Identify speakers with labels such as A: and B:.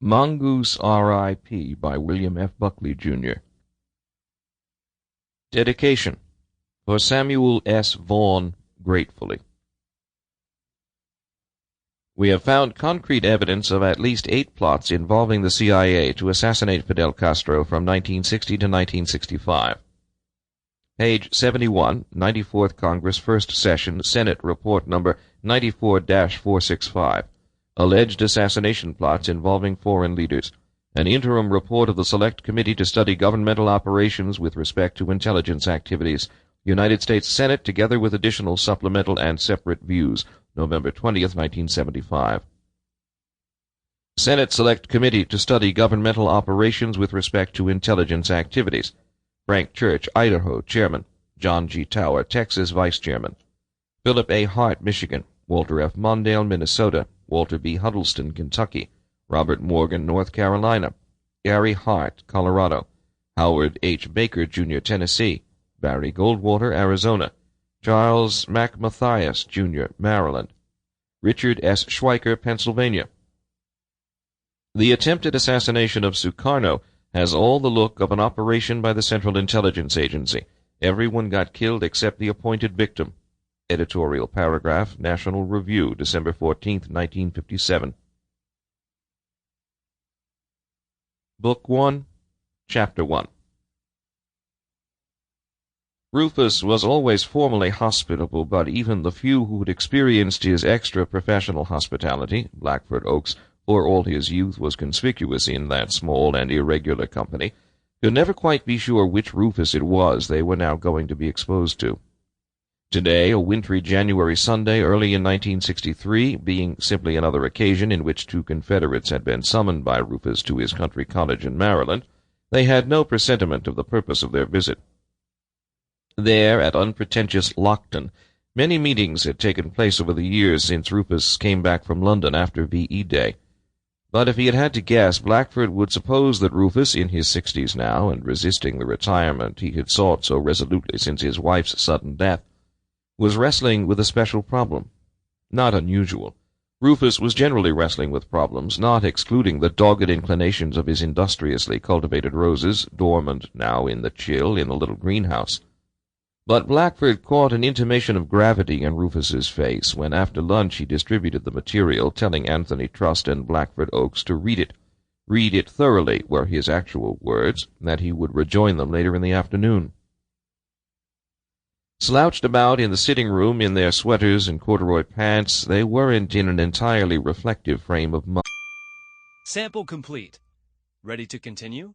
A: Mongoose, R.I.P. by William F. Buckley, Jr. Dedication for Samuel S. Vaughan, gratefully. We have found concrete evidence of at least 8 plots involving the CIA to assassinate Fidel Castro from 1960 to 1965. Page 71, 94th Congress, First Session, Senate Report Number 94-465. Alleged assassination plots involving foreign leaders. An interim report of the Select Committee to study governmental operations with respect to intelligence activities. United States Senate, together with additional supplemental and separate views. November 20th, 1975. Senate Select Committee to study governmental operations with respect to intelligence activities. Frank Church, Idaho, Chairman. John G. Tower, Texas, Vice Chairman. Philip A. Hart, Michigan. Walter F. Mondale, Minnesota. Walter B. Huddleston, Kentucky. Robert Morgan, North Carolina. Gary Hart, Colorado. Howard H. Baker, Jr., Tennessee. Barry Goldwater, Arizona. Charles McMathias, Jr., Maryland. Richard S. Schweiker, Pennsylvania. The attempted assassination of Sukarno has all the look of an operation by the Central Intelligence Agency. Everyone got killed except the appointed victim. Editorial paragraph, National Review, December 14, 1957. Book 1, Chapter 1. Rufus was always formally hospitable, but even the few who had experienced his extra-professional hospitality, Blackford Oakes, for all his youth was conspicuous in that small and irregular company, could never quite be sure which Rufus it was they were now going to be exposed to. Today, a wintry January Sunday early in 1963, being simply another occasion in which 2 Confederates had been summoned by Rufus to his country college in Maryland, they had no presentiment of the purpose of their visit. There, at unpretentious Lockton, many meetings had taken place over the years since Rufus came back from London after V.E. Day. But if he had had to guess, Blackford would suppose that Rufus, in his 60s now, and resisting the retirement he had sought so resolutely since his wife's sudden death, was wrestling with a special problem. Not unusual. Rufus was generally wrestling with problems, not excluding the dogged inclinations of his industriously cultivated roses, dormant now in the chill in the little greenhouse. But Blackford caught an intimation of gravity in Rufus's face when after lunch he distributed the material, telling Anthony Trust and Blackford Oakes to read it. Read it thoroughly were his actual words, that he would rejoin them later in the afternoon. Slouched about in the sitting-room in their sweaters and corduroy pants, they weren't in an entirely reflective frame of mind.
B: Sample complete. Ready to continue?